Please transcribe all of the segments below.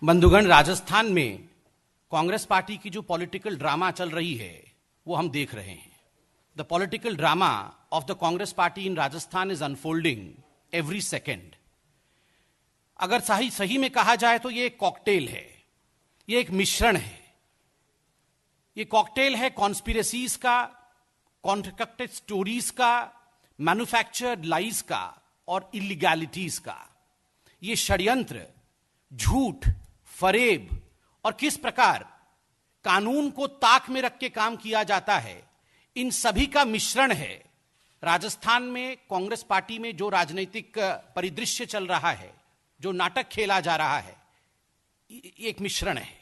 बंधुगण, राजस्थान में कांग्रेस पार्टी की जो पॉलिटिकल ड्रामा चल रही है वो हम देख रहे हैं। The political drama of the Congress party in Rajasthan is unfolding every second. अगर सही में कहा जाए तो ये एक कॉकटेल है, ये एक मिश्रण है। ये कॉकटेल है कॉन्स्पिरेसीज का, कॉन्ट्रैक्टेड स्टोरीज का, मैन्युफैक्चर्ड लाइज का और इलीगैलिटीज का। ये षड्यंत्र, झूठ, फरेब और किस प्रकार कानून को ताक में रख के काम किया जाता है, इन सभी का मिश्रण है। राजस्थान में कांग्रेस पार्टी में जो राजनीतिक परिदृश्य चल रहा है, जो नाटक खेला जा रहा है, एक मिश्रण है।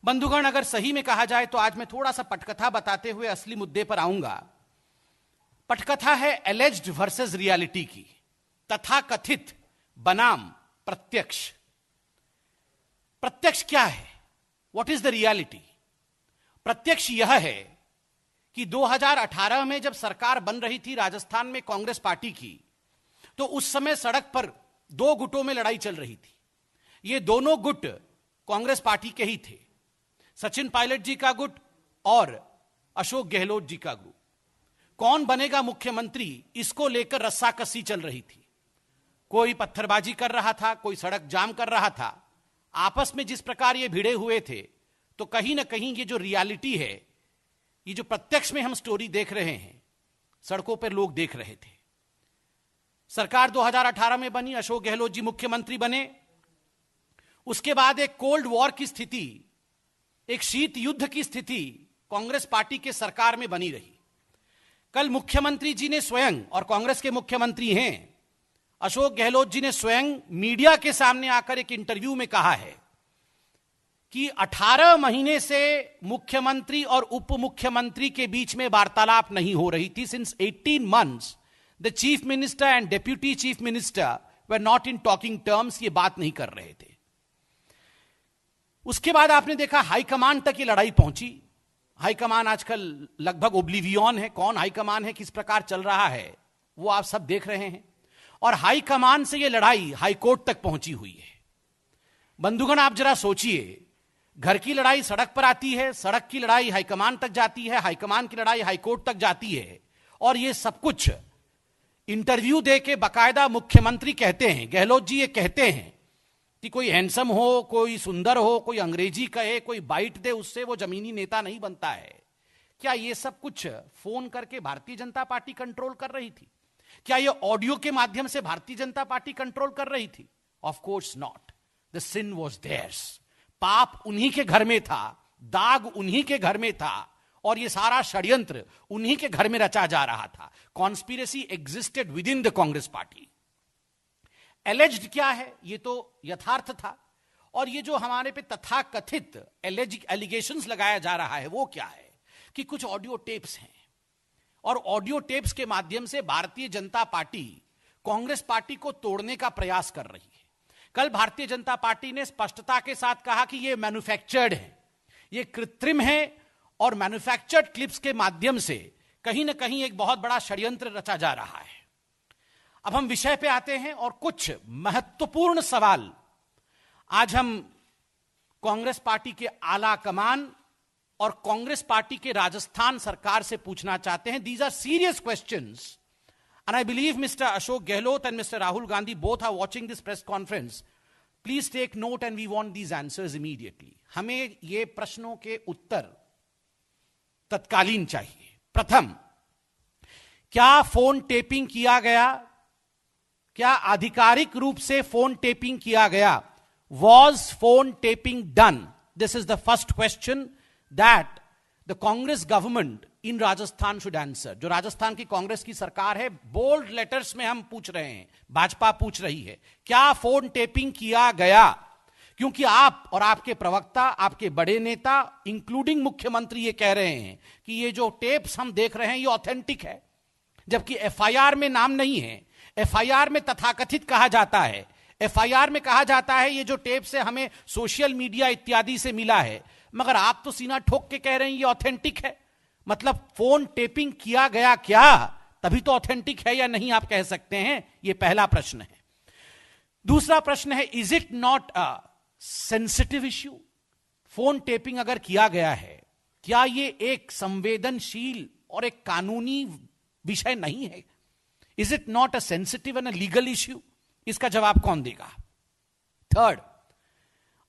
बंधुगण, अगर सही में कहा जाए तो आज मैं थोड़ा सा पटकथा बताते हुए असली मुद्दे पर आऊंगा। पटकथा है एलेज्ड वर्सेस रियलिटी की, तथा कथित बनाम प्रत्यक्ष। प्रत्यक्ष क्या है? What is the reality? प्रत्यक्ष यह है कि 2018 में जब सरकार बन रही थी राजस्थान में कांग्रेस पार्टी की, तो उस समय सड़क पर दो गुटों में लड़ाई चल रही थी। ये दोनों गुट कांग्रेस पार्टी के ही थे, सचिन पायलट जी का गुट और अशोक गहलोत जी का गुट। कौन बनेगा मुख्यमंत्री, इसको लेकर रस्साकसी चल रही थी। कोई पत्थरबाजी कर रहा था, कोई सड़क जाम कर रहा था। आपस में जिस प्रकार ये भिड़े हुए थे, तो कहीं ना कहीं ये जो रियलिटी है, ये जो प्रत्यक्ष में हम स्टोरी देख रहे हैं, सड़कों पर लोग देख रहे थे। सरकार 2018 में बनी, अशोक गहलोत जी मुख्यमंत्री बने। उसके बाद एक कोल्ड वॉर की स्थिति, एक शीत युद्ध की स्थिति कांग्रेस पार्टी के सरकार में बनी रही। कल मुख्यमंत्री जी ने स्वयं, और कांग्रेस के मुख्यमंत्री हैं अशोक गहलोत जी ने स्वयं मीडिया के सामने आकर एक इंटरव्यू में कहा है कि 18 महीने से मुख्यमंत्री और उप मुख्यमंत्री के बीच में वार्तालाप नहीं हो रही थी। Since 18 months the chief minister and deputy chief minister were not in talking terms. ये बात नहीं कर रहे थे। उसके बाद आपने देखा हाईकमान तक ये लड़ाई पहुंची। हाईकमान आजकल लगभग ओब्लिवियन है, कौन हाईकमान है, किस प्रकार चल रहा है, वो आप सब देख रहे हैं। और हाईकमान से ये लड़ाई हाईकोर्ट तक पहुंची हुई है। बंधुगण, आप जरा सोचिए, घर की लड़ाई सड़क पर आती है, सड़क की लड़ाई हाईकमान तक जाती है, हाईकमान की लड़ाई हाईकोर्ट तक जाती है, और ये सब कुछ इंटरव्यू दे के बाकायदा मुख्यमंत्री कहते हैं, गहलोत जी ये कहते हैं कि कोई हैंडसम हो, कोई सुंदर हो, कोई अंग्रेजी कहे, कोई बाइट दे, उससे वो जमीनी नेता नहीं बनता है। क्या ये सब कुछ फोन करके भारतीय जनता पार्टी कंट्रोल कर रही थी? क्या ये ऑडियो के माध्यम से भारतीय जनता पार्टी कंट्रोल कर रही थी? Of course not. The sin was theirs. पाप उन्हीं के घर में था, दाग उन्हीं के घर में था, और ये सारा षड्यंत्र उन्हीं के घर में रचा जा रहा था। Conspiracy existed with in the Congress party. Alleged क्या है? ये तो यथार्थ था। और ये जो हमारे पे तथाकथित एलिगेशंस लगाया जा रहा है, वो क्या है कि कुछ ऑडियो टेप्स हैं, और ऑडियो टेप्स के माध्यम से भारतीय जनता पार्टी कांग्रेस पार्टी को तोड़ने का प्रयास कर रही है। कल भारतीय जनता पार्टी ने स्पष्टता के साथ कहा कि ये मैन्युफैक्चर्ड है, ये कृत्रिम है, और मैन्युफैक्चर्ड क्लिप्स के माध्यम से कहीं ना कहीं एक बहुत बड़ा षड्यंत्र रचा जा रहा है। अब हम विषय पे आते हैं, और कुछ महत्वपूर्ण सवाल आज हम कांग्रेस पार्टी के आला कमान और कांग्रेस पार्टी के राजस्थान सरकार से पूछना चाहते हैं। These are serious questions, and I believe mister Ashok Gehlot and mister Rahul Gandhi both are watching this press conference. Please take note and we want these answers immediately. हमें ये प्रश्नों के उत्तर तत्कालीन चाहिए। प्रथम, क्या फोन टेपिंग किया गया? क्या आधिकारिक रूप से फोन टेपिंग किया गया? Was phone tapping done? This is the first question that the Congress government in Rajasthan should answer। जो राजस्थान की कांग्रेस की सरकार है, बोल्ड लेटर्स में हम पूछ रहे हैं, भाजपा पूछ रही है, क्या फोन टेपिंग किया गया? क्योंकि आप और आपके प्रवक्ता, आपके बड़े नेता, इंक्लूडिंग मुख्यमंत्री, ये कह रहे हैं कि ये जो टेप्स हम देख रहे हैं ये ऑथेंटिक है, जबकि एफआईआर में नाम नहीं है। एफआईआर में तथाकथित कहा जाता है, एफआईआर में कहा जाता है ये जो टेप्स है हमें सोशल मीडिया इत्यादि से मिला है, मगर आप तो सीना ठोक के कह रहे हैं ये ऑथेंटिक है। मतलब फोन टेपिंग किया गया क्या, तभी तो ऑथेंटिक है या नहीं आप कह सकते हैं। यह पहला प्रश्न है। दूसरा प्रश्न है, is it not a sensitive issue? Phone tapping अगर किया गया है, क्या यह एक संवेदनशील और एक कानूनी विषय नहीं है? Is it not a sensitive and a legal issue? इसका जवाब कौन देगा? Third,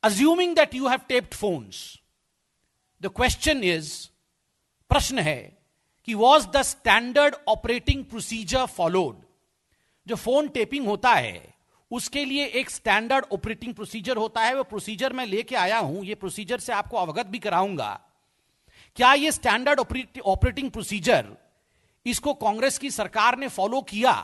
assuming that you have taped phones, the question is, प्रश्न है कि was the standard operating procedure followed? जो फोन टेपिंग होता है उसके लिए एक स्टैंडर्ड ऑपरेटिंग प्रोसीजर होता है, वो प्रोसीजर मैं लेके आया हूं, ये प्रोसीजर से आपको अवगत भी कराऊंगा। क्या ये स्टैंडर्ड ऑपरेटिंग प्रोसीजर, इसको कांग्रेस की सरकार ने फॉलो किया?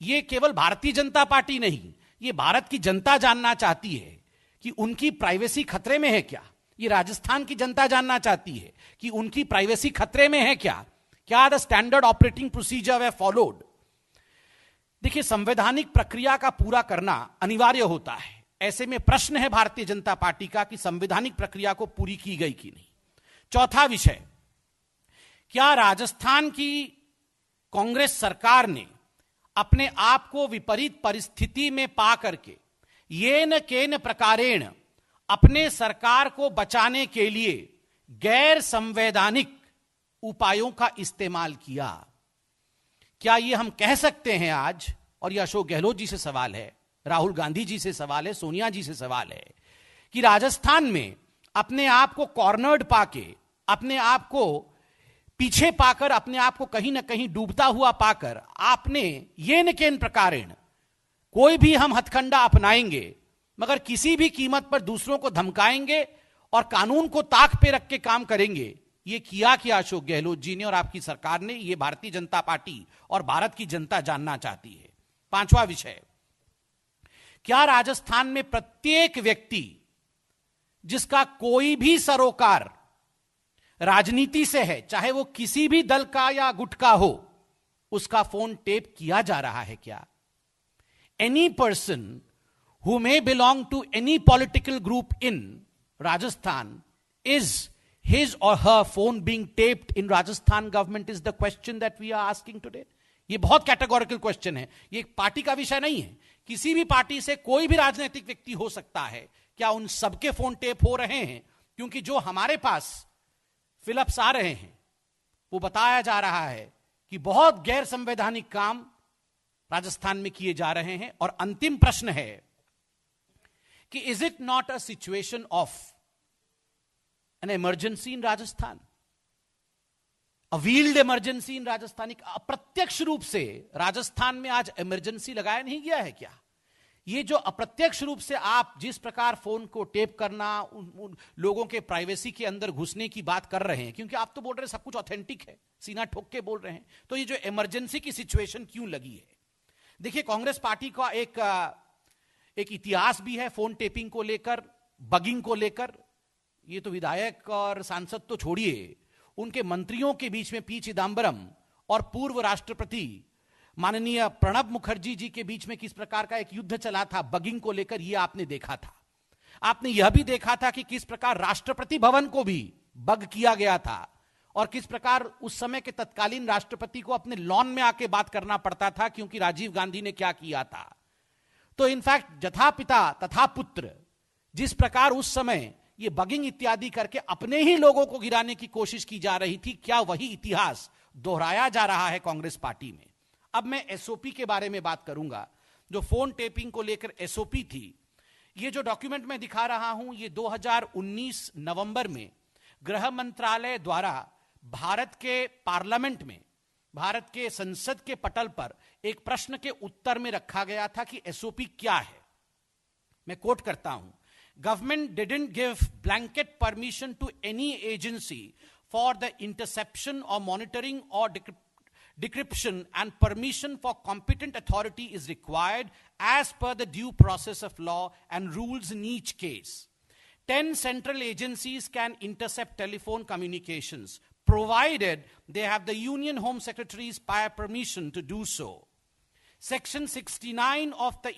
ये केवल भारतीय जनता पार्टी नहीं, ये भारत की जनता जानना चाहती है कि उनकी प्राइवेसी खतरे में है क्या? ये राजस्थान की जनता जानना चाहती है कि उनकी प्राइवेसी खतरे में है क्या? क्या the standard operating procedure way followed? देखिए, संवैधानिक प्रक्रिया का पूरा करना अनिवार्य होता है। ऐसे में प्रश्न है भारतीय जनता पार्टी का कि संवैधानिक प्रक्रिया को पूरी की गई कि नहीं। चौथा विषय, क्या राजस्थान की कांग्रेस सरकार ने अपने आप को विपरीत परिस्थिति में पा करके येन केन प्रकारेण अपने सरकार को बचाने के लिए गैर संवैधानिक उपायों का इस्तेमाल किया? क्या यह हम कह सकते हैं आज, और यह अशोक गहलोत जी से सवाल है, राहुल गांधी जी से सवाल है, सोनिया जी से सवाल है, कि राजस्थान में अपने आप को कॉर्नर्ड पाके, अपने आप को पीछे पाकर, अपने आप को कहीं ना कहीं डूबता हुआ पाकर आपने येन केन प्रकारेण कोई भी हम हथकंडा अपनाएंगे मगर किसी भी कीमत पर दूसरों को धमकाएंगे और कानून को ताक पे रख के काम करेंगे, ये किया क्या अशोक गहलोत जी ने और आपकी सरकार ने? ये भारतीय जनता पार्टी और भारत की जनता जानना चाहती है। पांचवा विषय, क्या राजस्थान में प्रत्येक व्यक्ति जिसका कोई भी सरोकार राजनीति से है, चाहे वो किसी भी दल का या गुट का हो, उसका फोन टेप किया जा रहा है क्या? Any person who may belong to any political group in Rajasthan, is his or her phone being taped in Rajasthan government is the question that we are asking today. ये बहुत categorical question है, ये एक party का विषय नहीं है। किसी भी पार्टी से कोई भी राजनीतिक व्यक्ति हो सकता है, क्या उन सबके फोन टेप हो रहे हैं? क्योंकि जो हमारे पास फिलअप्स आ रहे हैं वो बताया जा रहा है कि बहुत गैर संवैधानिक काम राजस्थान में किए जा रहे हैं। और अंतिम प्रश्न है कि is it not a situation of an emergency in Rajasthan, a wheeled emergency in Rajasthan? अप्रत्यक्ष रूप से राजस्थान में आज इमरजेंसी लगाया नहीं गया है क्या? ये जो अप्रत्यक्ष रूप से आप जिस प्रकार फोन को टेप करना, उन लोगों के प्राइवेसी के अंदर घुसने की बात कर रहे हैं, क्योंकि आप तो बोल रहे हैं सब कुछ ऑथेंटिक है, सीना ठोक के बोल रहे हैं, तो ये जो इमरजेंसी की सिचुएशन क्यों लगी है? देखिए, कांग्रेस पार्टी का एक इतिहास भी है फोन टेपिंग को लेकर, बगिंग को लेकर। ये तो विधायक और सांसद तो छोड़िए, उनके मंत्रियों के बीच में पी चिदंबरम और पूर्व राष्ट्रपति माननीय प्रणब मुखर्जी जी के बीच में किस प्रकार का एक युद्ध चला था बगिंग को लेकर, यह आपने देखा था। आपने यह भी देखा था कि किस प्रकार राष्ट्रपति भवन को भी बग किया गया था और किस प्रकार उस समय के तत्कालीन राष्ट्रपति को अपने लॉन में आके बात करना पड़ता था, क्योंकि राजीव गांधी ने क्या किया था। तो इनफैक्ट जथा पिता तथा पुत्र, जिस प्रकार उस समय ये बगिंग इत्यादि करके अपने ही लोगों को गिराने की कोशिश की जा रही थी, क्या वही इतिहास दोहराया जा रहा है कांग्रेस पार्टी में? अब मैं एसओपी के बारे में बात करूंगा, जो फोन टेपिंग को लेकर एसओपी थी। ये जो डॉक्यूमेंट मैं दिखा रहा हूं, ये 2019 नवंबर में गृह मंत्रालय द्वारा भारत के पार्लियामेंट में, भारत के संसद के पटल पर एक प्रश्न के उत्तर में रखा गया था कि एसओपी क्या है। मैं कोट करता हूं, government didn't give blanket permission to any agency for the interception और मॉनिटरिंग और decryption and permission for competent authority is required as per the due process of law and rules in each case. 10 central agencies can intercept telephone communications provided they have the Union Home Secretary's prior permission to do so. Section 69 of the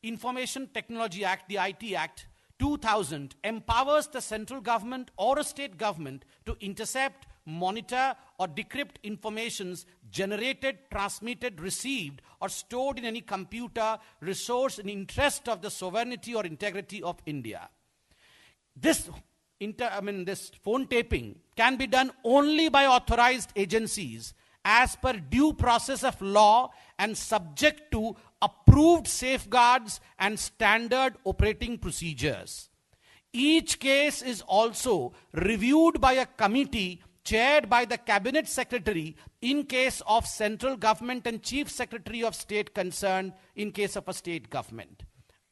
Information Technology Act, the IT Act 2000, empowers the central government or a state government to intercept, monitor or decrypt informations generated, transmitted, received, or stored in any computer resource in interest of the sovereignty or integrity of India. This phone taping can be done only by authorized agencies as per due process of law and subject to approved safeguards and standard operating procedures. Each case is also reviewed by a committee chaired by the cabinet secretary in case of central government and chief secretary of state concerned in case of a state government.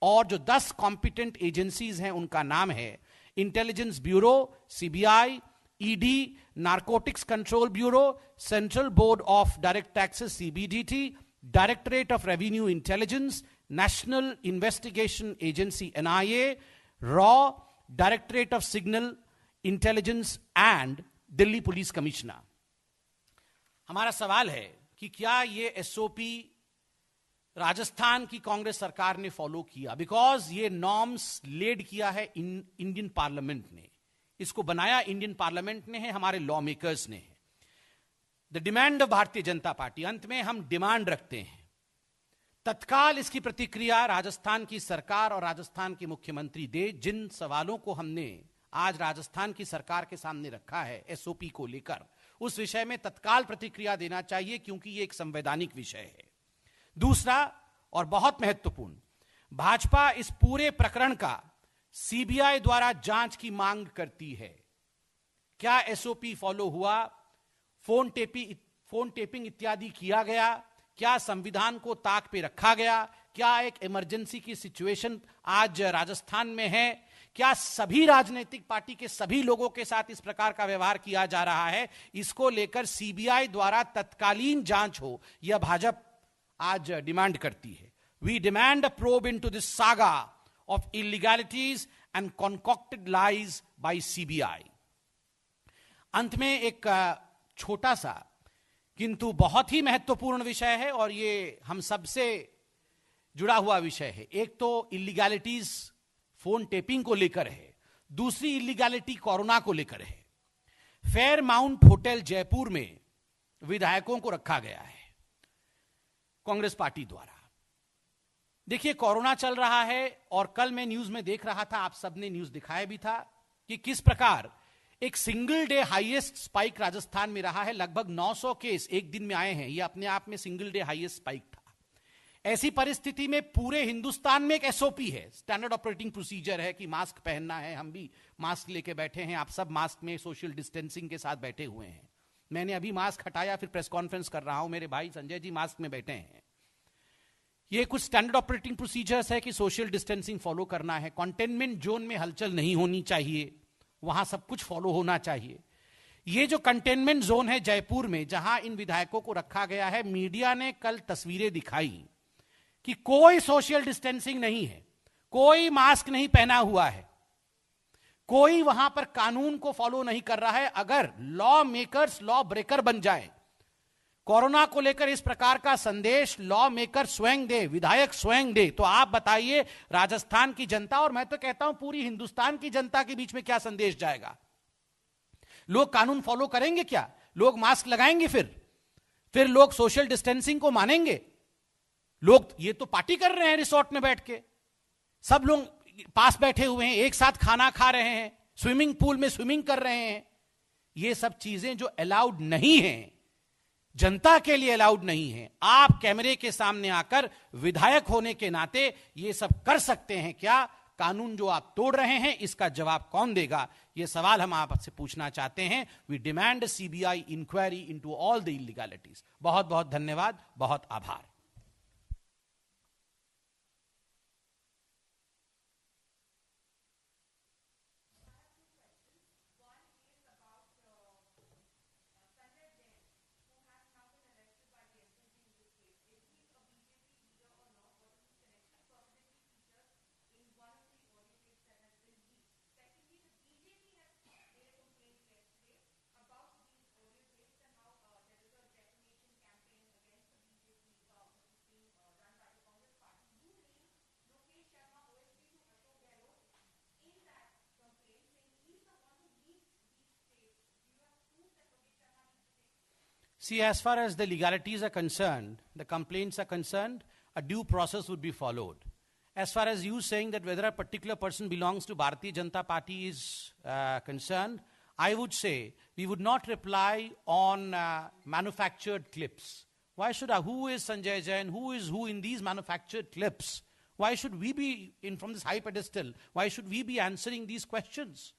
और जो 10 competent agencies हैं उनका नाम है intelligence bureau CBI, ED, narcotics control bureau, central board of direct taxes CBDT, directorate of revenue intelligence, national investigation agency NIA, raw, directorate of signal intelligence and Delhi police commissioner. हमारा सवाल है कि क्या ये SOP राजस्थान की कांग्रेस सरकार ने फॉलो किया? बिकॉज ये नॉर्म्स लेड किया है इंडियन पार्लियामेंट ने, इसको बनाया इंडियन पार्लियामेंट ने है, हमारे लॉ मेकर्स ने है. The demand of Bharatiya Janata party, अंत में हम डिमांड रखते हैं तत्काल इसकी प्रतिक्रिया राजस्थान की सरकार और राजस्थान के मुख्यमंत्री दे. जिन सवालों को हमने आज राजस्थान की सरकार के सामने रखा है SOP को लेकर, उस विषय में तत्काल प्रतिक्रिया देना चाहिए क्योंकि यह एक संवैधानिक विषय है. दूसरा और बहुत महत्वपूर्ण, भाजपा इस पूरे प्रकरण का CBI द्वारा जांच की मांग करती है. क्या SOP फॉलो हुआ? फोन टेपिंग इत्यादि किया गया? क्या संविधान को ताक पे रखा गया? क्या एक इमरजेंसी की सिचुएशन आज राजस्थान में है? क्या सभी राजनीतिक पार्टी के सभी लोगों के साथ इस प्रकार का व्यवहार किया जा रहा है? इसको लेकर CBI द्वारा तत्कालीन जांच हो, यह भाजपा आज डिमांड करती है. We demand a probe into this saga of illegalities and concocted lies by CBI. अंत में एक छोटा सा किंतु बहुत ही महत्वपूर्ण विषय है और ये हम सबसे जुड़ा हुआ विषय है. एक तो इलीगैलिटीज फोन टेपिंग को लेकर है, दूसरी इलीगैलिटी कोरोना को लेकर है. फेयरमाउंट होटल जयपुर में विधायकों को रखा गया है कांग्रेस पार्टी द्वारा. देखिए, कोरोना चल रहा है और कल मैं न्यूज में देख रहा था, आप सबने न्यूज दिखाया भी था कि किस प्रकार एक single day highest spike Rajasthan में रहा है. लगभग 900 केस एक दिन में आए हैं. यह अपने आप में सिंगल डे हाईएस्ट स्पाइक था. ऐसी परिस्थिति में पूरे हिंदुस्तान में एक SOP है, स्टैंडर्ड ऑपरेटिंग प्रोसीजर है कि मास्क पहनना है. हम भी मास्क लेके बैठे हैं, आप सब मास्क में सोशल डिस्टेंसिंग के साथ बैठे हुए हैं. मैंने अभी मास्क हटाया, फिर प्रेस कॉन्फ्रेंस कर रहा हूं. मेरे भाई संजय जी मास्क में बैठे हैं. ये कुछ स्टैंडर्ड ऑपरेटिंग प्रोसीजर्स है कि सोशल डिस्टेंसिंग फॉलो करना है. कंटेनमेंट जोन में हलचल नहीं होनी चाहिए, वहां सब कुछ फॉलो होना चाहिए. ये जो कंटेनमेंट जोन है जयपुर में, जहां इन विधायकों को रखा गया है, मीडिया ने कल तस्वीरें दिखाई कि कोई सोशल डिस्टेंसिंग नहीं है, कोई मास्क नहीं पहना हुआ है, कोई वहां पर कानून को फॉलो नहीं कर रहा है. अगर लॉ मेकर्स लॉ ब्रेकर बन जाए, कोरोना को लेकर इस प्रकार का संदेश लॉ मेकर स्वयं दे, विधायक स्वयं दे, तो आप बताइए राजस्थान की जनता और मैं तो कहता हूं पूरी हिंदुस्तान की जनता के बीच में क्या संदेश जाएगा? लोग कानून फॉलो करेंगे क्या? लोग मास्क लगाएंगे? फिर लोग सोशल डिस्टेंसिंग को मानेंगे? लोग ये तो पार्टी कर रहे हैं रिसोर्ट में बैठ के, सब लोग पास बैठे हुए हैं, एक साथ खाना खा रहे हैं, स्विमिंग पूल में स्विमिंग कर रहे हैं. ये सब चीजें जो अलाउड नहीं है, जनता के लिए अलाउड नहीं है, आप कैमरे के सामने आकर विधायक होने के नाते ये सब कर सकते हैं क्या? कानून जो आप तोड़ रहे हैं, इसका जवाब कौन देगा? ये सवाल हम आपसे पूछना चाहते हैं. We demand CBI inquiry into all the illegalities. बहुत बहुत धन्यवाद, बहुत आभार. See, as far as the legalities are concerned, the complaints are concerned, a due process would be followed. As far as you saying that whether a particular person belongs to Bharatiya Janata Party is concerned, I would say we would not reply on manufactured clips. Why should who is Sanjay Jain, who is who in these manufactured clips? Why should we be in from this high pedestal? Why should we be answering these questions?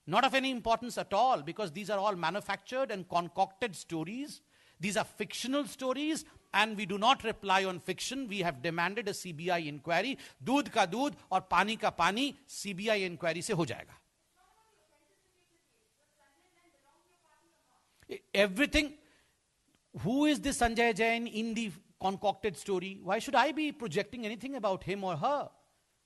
Not of any importance at all, because these are all manufactured and concocted stories. These are fictional stories, and we do not reply on fiction. We have demanded a CBI inquiry. दूध का दूध और पानी का पानी CBI inquiry से हो जाएगा. Everything. Who is this Sanjay Jain in the concocted story? Why should I be projecting anything about him or her?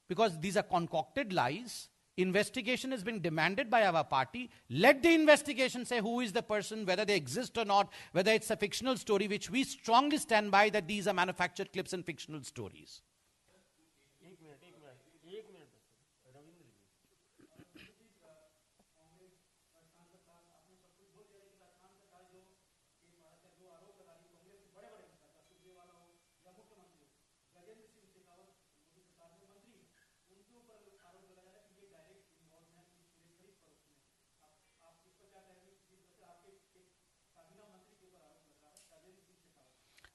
Because these are concocted lies. Investigation has been demanded by our party. Let the investigation say who is the person, whether they exist or not, whether it's a fictional story, which we strongly stand by that these are manufactured clips and fictional stories.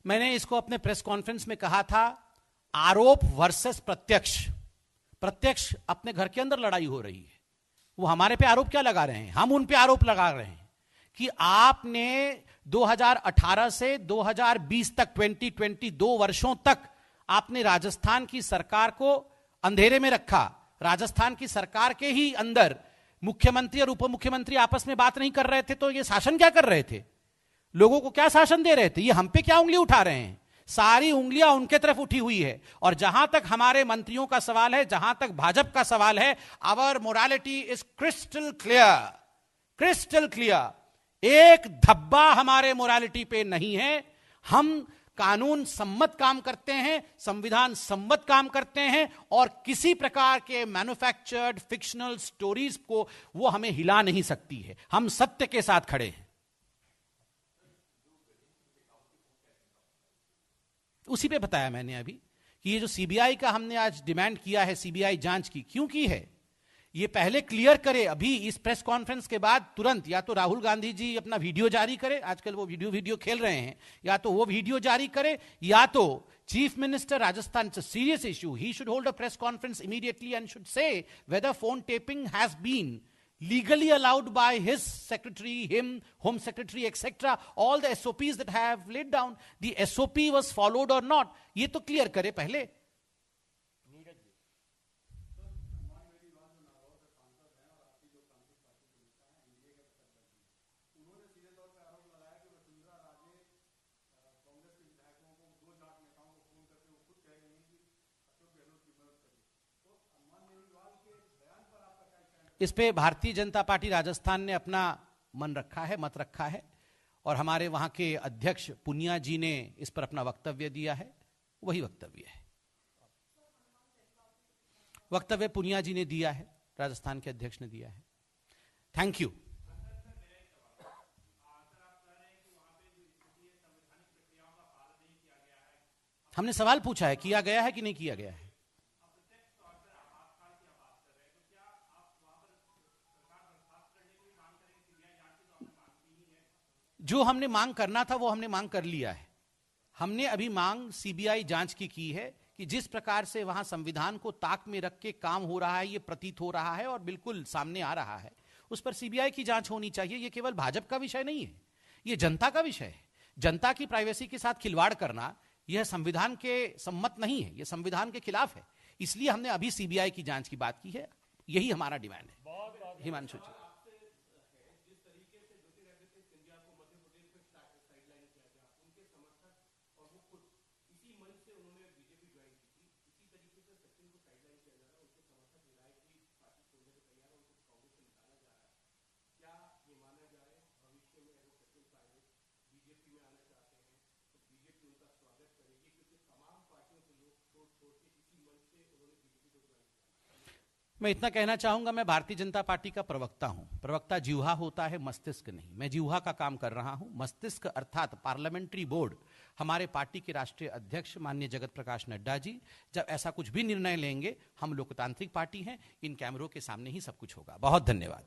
मैंने इसको अपने press conference में कहा था, आरोप versus प्रत्यक्ष. प्रत्यक्ष अपने घर के अंदर लड़ाई हो रही है. वो हमारे पे आरोप क्या लगा रहे हैं? हम उन पे आरोप लगा रहे हैं कि आपने 2018 से 2020 तक 2 वर्षों तक आपने राजस्थान की सरकार को अंधेरे में रखा. राजस्थान की सरकार के ही अंदर मुख्यमंत्री और उप मुख्यमंत्री आपस में बात नहीं कर रहे थे, तो ये शासन क्या कर रहे थे? लोगों को क्या शासन दे रहे थे? ये हम पे क्या उंगली उठा रहे हैं? सारी उंगलियां उनके तरफ उठी हुई है. और जहां तक हमारे मंत्रियों का सवाल है, जहां तक भाजपा का सवाल है, our morality is crystal clear. Crystal clear. एक धब्बा हमारे मोरालिटी पे नहीं है. हम कानून सम्मत काम करते हैं, संविधान सम्मत काम करते हैं, और किसी प्रकार के मैन्युफैक्चर्ड फिक्शनल स्टोरीज को वो हमें हिला नहीं सकती है. हम सत्य के साथ खड़े हैं. उसी पे बताया मैंने अभी कि ये जो सीबीआई का हमने आज डिमांड किया है, सीबीआई जांच की, क्यों की है ये पहले क्लियर करे. अभी इस प्रेस कॉन्फ्रेंस के बाद तुरंत या तो राहुल गांधी जी अपना वीडियो जारी करे, आजकल वो वीडियो खेल रहे हैं, या तो वो वीडियो जारी करे, या तो chief minister Rajasthan, it's a serious issue, he should hold a press conference immediately and should say whether phone tapping has been legally allowed by his secretary, him, home secretary, etc. All the SOPs that have laid down, the SOP was followed or not, ये तो clear करे पहले. इस पे Bharatiya Janata party Rajasthan ने अपना मन रखा है, मत रखा है, और हमारे वहां के अध्यक्ष पुनिया जी ने इस पर अपना वक्तव्य दिया है. वही वक्तव्य है. वक्तव्य पुनिया जी ने दिया है, राजस्थान के अध्यक्ष ने दिया है. Thank you. हमने सवाल पूछा है, किया गया है कि नहीं किया गया है. जो हमने मांग करना था वो हमने मांग कर लिया है. हमने अभी मांग सीबीआई जांच की है कि जिस प्रकार से वहां संविधान को ताक में रख के काम हो रहा है, ये प्रतीत हो रहा है और बिल्कुल सामने आ रहा है, उस पर सीबीआई की जांच होनी चाहिए. ये केवल भाजपा का विषय नहीं है, ये जनता का विषय है. जनता की प्राइवेसी के साथ खिलवाड़ करना यह संविधान के सम्मत नहीं है, यह संविधान के खिलाफ है. इसलिए हमने अभी सीबीआई की जांच की बात की है. यही हमारा डिमांड है. हिमांशु जी, मैं इतना कहना चाहूंगा, मैं भारतीय जनता पार्टी का प्रवक्ता हूं। प्रवक्ता जिह्वा होता है, मस्तिष्क नहीं। मैं जिह्वा का काम कर रहा हूं। मस्तिष्क अर्थात पार्लियामेंट्री बोर्ड, हमारे पार्टी के राष्ट्रीय अध्यक्ष माननीय जगत प्रकाश नड्डा जी जब ऐसा कुछ भी निर्णय लेंगे, हम लोकतांत्रिक पार्टी हैं, इन कैमरों के सामने ही सब कुछ होगा। बहुत धन्यवाद।